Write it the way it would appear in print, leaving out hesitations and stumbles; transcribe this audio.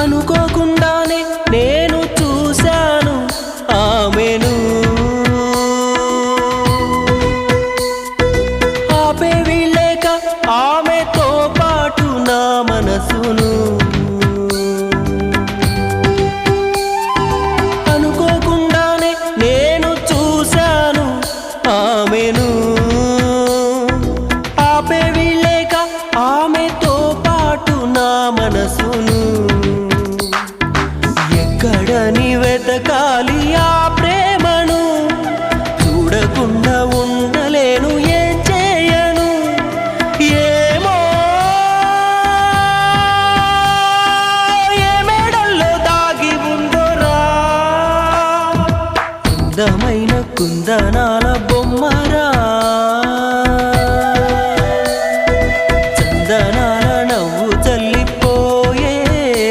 అనుకోకుండానే నేను చూశాను ఆమెను. ఆపేవి లేక ఆమెతో పాటు నా మనసును. అనుకోకుండానే నేను చూశాను ఆమెను. ఆపేవి లేక ఆమెతో పాటు నా మనసును. ఎక్కడని వెతకాలి ఆ ప్రేమను, చూడకుండా ఉండలేను, ఏం చేయను ఏమో. ఏ మేడల్లో దాగి ఉందోరా అందమైన కుందన